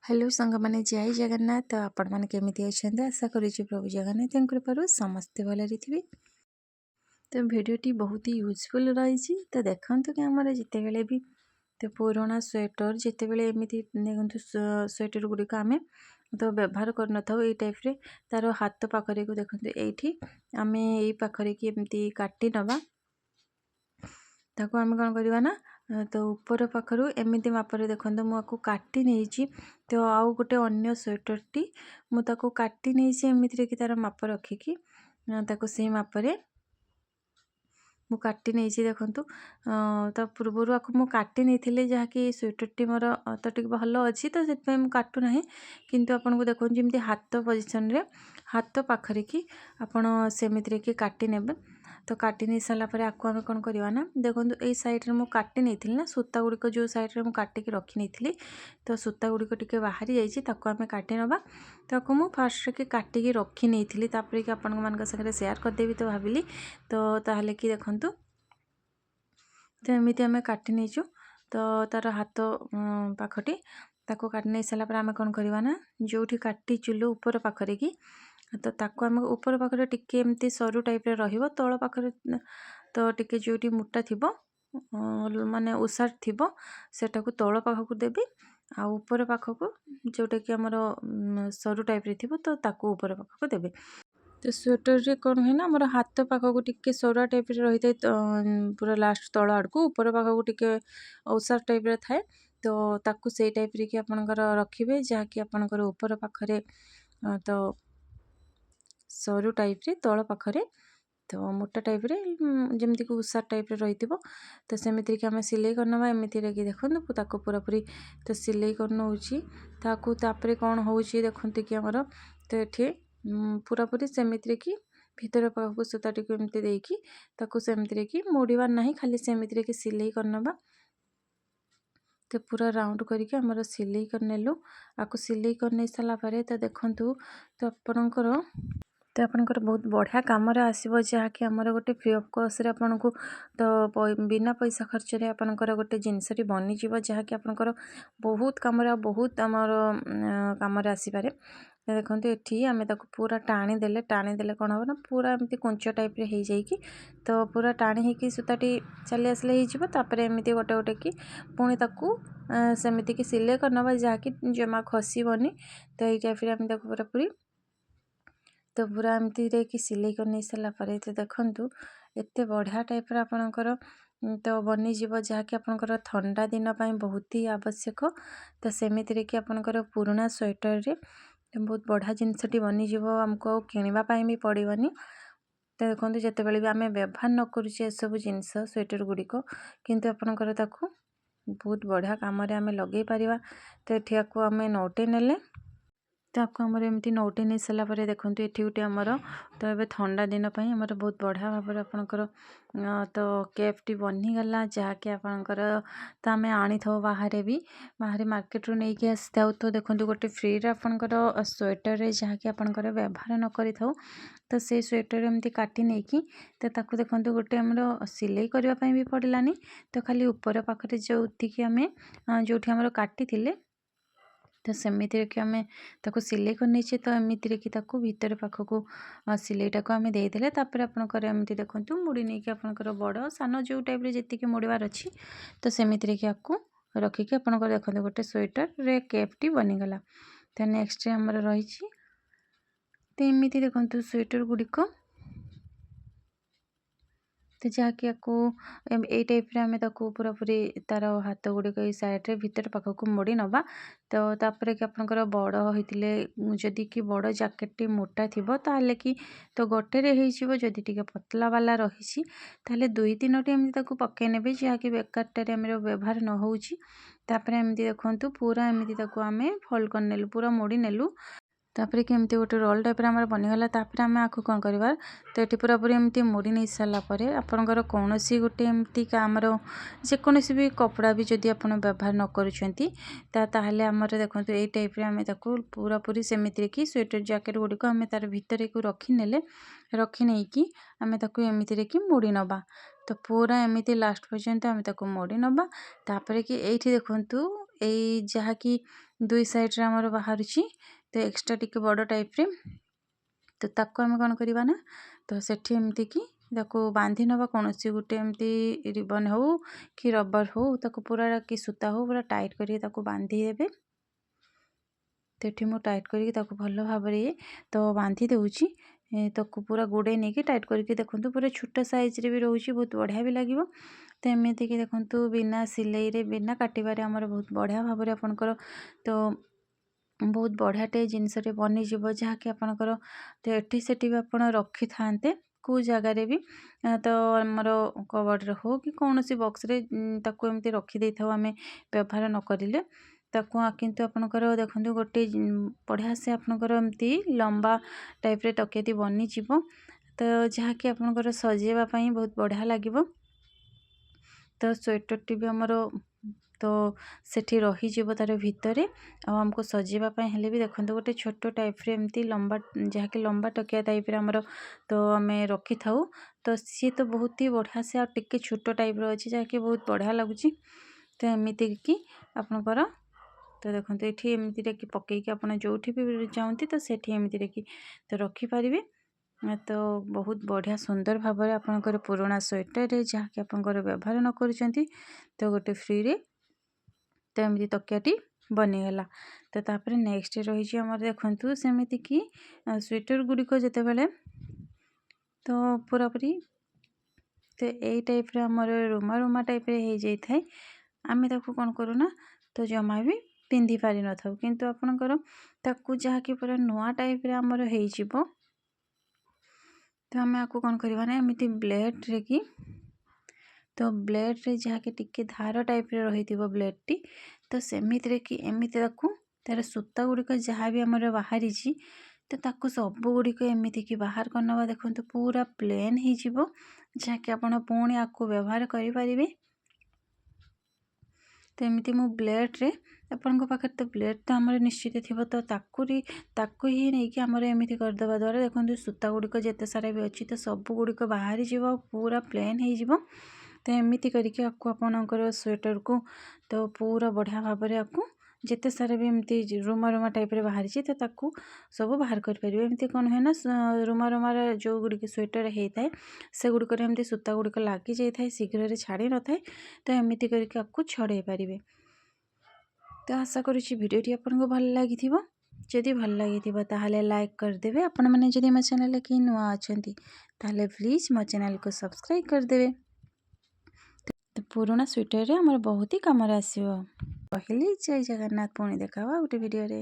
Hello सांग मैंने जय जगन्नाथ। तो आपण मैंने केमी अच्छा आशा करुच्ची प्रभु जगन्नाथ कृपार समस्ते भलि थे। तो भिडटी बहुत ही यूजफुल रही। तो देखते कि आम जिते भी तो पुराणा स्वेटर जिते बड़े एमती देखते स्वेटर गुड़िक आम तो व्यवहार कर न था टाइप रे तार हाथ पाखरे को देखते ये आम यही पाखरे कि एमती काटी नवा ताको आम कौन करवा ना तो ऊपर पाखर एमती मापर देखो मुझे काटी नहीं तो आउ गोटे अन्य स्वेटरटी मुझे काटी नहीं एमती कि तार माप रखिकी से मापरे मु काटी नहीं देखु तो पूर्वर आपको मुझे काटी नहीं जहाँकि स्वेटरटी मोर तो टी भल अच्छी तो से काटूना किंतु आपन को देखो जमी हाथ पोजिशन रे हाथ पाखरे कि आपण सेमिति कि काटी नेबे। तो काटी नहीं सारापर आपको आम कौन करवा ना देखो ये सैड्रे मुझे काटी नहीं ना सूता गुड़िक जो सैड्रे मुझे काटिक रखी नहीं तो सूता गुड़िक टे बाहरी जाइए आम काटी नवा ताको मु फास्ट कि काटिकी रखी नहीं कि आपण मान सागर सेयार करदेवी तो भाविली तो ताहले कि देखंतु तो एमती आम काटी नहींचु तो तार हाथ पाखटी ताको काटी नहीं सारापर आम कौन करवा ना जो काटी चुलु ऊपर पाखरे कि तो ताको आम ऊपर पाखरे टिके एमती सरू टाइप रहिबो तळ पाखरे तो टिके जोटी मोटा थिबो माने उसार थिबो सेटाको तळ पाखकु देबी आ ऊपर पाखकु जोटा कि हमर सरू टाइप रे थिबो तो ताको ऊपर पाखकु देबे। तो स्वेटर रे कौन है ना मोर हाथ पाखक टिके सरुआ टाइप रही है पूरा लास्ट तल आड़ को ऊपर पाखक टिके औसार टाइप थाए तो ताकू से टाइप रे कि आपनकर रखिबे जहाँकि आपनकर ऊपर पाखरे तो सरू टाइप रे तल पाखरे तो मोटा टाइप रे जमती कि उषार टाइप रे रही तो सेमिति कि आम सिलाई करना एमती कि देखो ताको पूरा पूरी तो सिलाई करनौची ताकू तापरे कौन होची देखते कि आमर तो ये पूरा पूरी सेमिति कि भितर पाखक सूता टी एमती देकी ताकू सेमिति कि मोड़ार ना खाली सेमिति कि सिलाई करनवा तो पूरा राउंड करके आमर सिलाई करनेलु आपको सिलाई करने सारापर तो देखंतु तो आपणकर तो आपनकर बहुत बढ़िया कम आसो जहाँकि आमर गोटे फ्री अफ कस्ट आपन को तो बिना पैसा खर्च रे आपनकर गोटे जिनसटी बनीज जहाँकि आपनकर बहुत कम बहुत आमर कम आसीपारे। देखो ये आम पूरा टाणी देले कौन हम ना पूरा एमती कुंच टाइप रे हो जाइए तो पूरा टाणी होगी सूताटी चली आसले होपर एमती गोटे गोटे कि पुणी ताकू सेमती कि सिलाई करनवा जहाँकि जमा खसबनी तो ये टाइप आम पूरा पूरी तो पूरा एमती कि सिलाई कर नहीं सारापर तो देखु एत बढ़िया टाइप आपणकर तो बनीज जहाँकि आपणकर ठंडा दिन बहुत ही आवश्यक तो सेमिति कि आपणकर पुराणा स्वेटर रे बहुत बढ़िया जिनसटी बनीज आमको किणवाई भी पड़ोनी। तो देखो जिते बड़े भी आम व्यवहार न करुचे सब जिनस स्वेटर गुड़िक किंतु आपणकर ताकू बहुत बढ़िया कम आम लगे पारिबा। तो ये आपको आम नौटे नेले तो आपको आमर एमती नौटे नहीं सारापर देखो ये गोटे आमर तो ये ठंडा दिन आमर बहुत बढ़िया भाव आपणकर तो कैपटी बनीगला जहाँकि आपणकर तो आम आनी था बाहर भी बाहर मार्केट रू नहीं आसी था तो देखो गोटे फ्री आपणकर स्वेटर रे जहाँकि आपणकर व्यवहार न करि थाउ तो से स्वेटर एमती काटी नहीं कि तो ताकू देखो गोटे आमर सिलाई करने भी पड़ानी तो खाली ऊपर पाखरे जो आम जो आमर काटी थिले तो सेमिति कि आम ताको सिलाई करनी तो एमती कि भितर पाखक सिलाईटा को आम देदेले आपणकर एमती देखो मुड़ी नहीं कि आपणकर बड़ सान जो टाइप जी मुड़ार अच्छी तो सेमिति कि आपको रखिकी आपणकर देखते गोटे स्वेटर रे कैपटी बनीगला। तो नेक्स्ट आमर रही तो एमती देखो स्वेटर गुड़िक तो जहाँकि आपको ये टाइप रे आम पूरा पूरी तार हाथ गुड़िक सैड्रे भितर पाखक मोड़ी नवा तो तापर कि आपनकर बड़ होइतिले जदि कि बड़ जैकेटटी मोटा थिबो ताले कि तो गोटे रे होइजिवो जदि टिके पतला वाला रहिछि ताले दुई तीनोटी एमती ताकू पक्के नेबे जहाँकि बेकारटारे आम व्यवहार न होउछि तापर एमती देखंतु पूरा एमती ताकू आम फोल्ड कर नेलु पूरा मोड़ी नेलु तापर कि एमती गोटे रोल टाइप आम बनीगला तापर आम आपको कौन करवा तो ये पूरा पूरी एमती मोड़ी नहीं सारापर आपणकर कौन सी गोटे एमती आमर जेकोसी भी कपड़ा भी जदि आप व्यवहार न करुँच ताहले आमर देखो ये टाइप आम पूरा पूरी सेमिति कि स्वेटर जैकेट गुड़िक आम तार भितर को रखिने रखी नहीं कि आम एमती कि मोड़ी नवा तो पूरा एमती लास्ट पर्यंत आम मोड़ी नवा तापर कि ये देखु एई जहाँकि दुई साइड रे हमर बाहरुची तो एक्स्ट्रा टिके बड़ टाइप रे तो ताको आम कौन करवा ना तो सेठी एमती कि ताको बांधी नवा कौन गोटे एमती रिबन हो कि रबर हो ताको पूरा कि सूता हो पूरा टाइट करके ताको बांधी देबे। तो मु टाइट करके ताको भल भाव तो बांधी देउची ताको पूरा गोड़े नहीं कि टाइट करके देखंतु पूरा छोटा साइज रे भी रहउची बहुत बढ़िया भी लागिवो। तो एमती कि देखंतु बिना सिलाई रे बिना काटिबारे हमर बहुत बढ़िया भाव रे आपनकर तो बहुत बढ़ियाटे जिनसटे बनीଯିव जहाँकि आपणकर तो एठी सेठी भी आप रखी थांते कौ जगार भी तो आमर कबर्ड हो कि कौन सी बॉक्स रे ताको एमती रखी दे था आम व्यवहार न करिले ताको किंतु आपणकर देखंतु गोटे बढ़िया से आपणकर एमती लंबा टाइप रे तकियाटी बनीजिव तो जहाँकि आपणकर सजेवा पई बहुत बढ़िया लागिवो। तो स्वेटर टी भी हमर तो सेठी रही जीवो तार भितरे आमको सजेवा पई हेले भी देखंतु गोटे छोटो टाइप रे एमती लंबा जहाँकि लंबा टकिया टाइप रे हमर तो आमे रखी थाउ तो सी तो बहुत ही बढ़िया से आ टिके छोटो टाइप रो अछि जहाँकि बहुत बढ़िया लागुची। तो एमिति कि आपनकर तो देखंतु एठी एमिति रे कि पकेई कि आपन जोठी भी चाहंती तो सेठी एमिति रे कि तो रखी पारिबे। तो बहुत बढ़िया सुंदर भाव में आपनकर पुराना स्वेटर रे जहाँकि आपनकर व्यवहार न करूचंती तो गोटे फ्री रे तो एमती तकियाटी बनीगला। तो तापर नेक्स्ट रही आमर देखंतु सेमिति कि स्वेटर गुड़िक जितेबाला तो पूरापूरी तो यही टाइप रे हमर रुमा रुमा टाइप रे हो जाए आम ताको कौन करूना तो जमा भी पिंधि पारि न थाउ किंतु आपनकर ताकू जहाँकि पूरा नुआ टाइप रे हमर हो जिवो तो आम आपको कौन करवा ना एमती ब्लेड रे कि तो ब्लेड रे जहाँकि टिके धार टाइप रे रही ब्लेड टी तो सेमिति रे कि एमिति ताकू तार सूता गुड़िक जहाँ भी हमर बाहरी तो ताकू सब गुड़िक एमिति कि बाहर करनवा देखंतु पूरा प्लेन ही जिवो जहाँकि आपण पुणी आपको व्यवहार करि परिबे। तो एमती मु ब्लेड रे आपण पाखे तो ब्लेड तो आमर निश्चित थी तो ताकू ही नहीं कि आमर एमती करदे द्वारा देखो सूता गुड़िक जिते सारा भी अच्छी तो सब गुड़िक बाहरी जीव पूरा प्लेन हो तो एमती करके आपको आपणकर स्वेटर को तो पूरा बढ़िया भाव में आपको जिते सारा भी एमती रुमा रुमा टाइप रे बाहरी तो ताकू सब बाहर कर परिबे। एमती कौन हुए ना रुमा रुमार जो गुड़िक स्वेटर होता है से गुड़िक एमती सूता गुड़िक लगी जाए शीघ्र छाड़ी न थाए तो एमती करके आपको छड़े पारिबे। तो आशा करुँची भिडियोटी आपको भल लगी जदि भल लगी ताहले लाइक करदेवे आपण मैंने जदि मो चैनल के नुआ अच्छा ताहले प्लीज मो चैनल को सब्सक्राइब करदेवे। तो पुराना स्वेटर रे हमर बहुत ही काम आसो। कहली जय जगन्नाथ पुणी देखा गोटे वीडियो रे।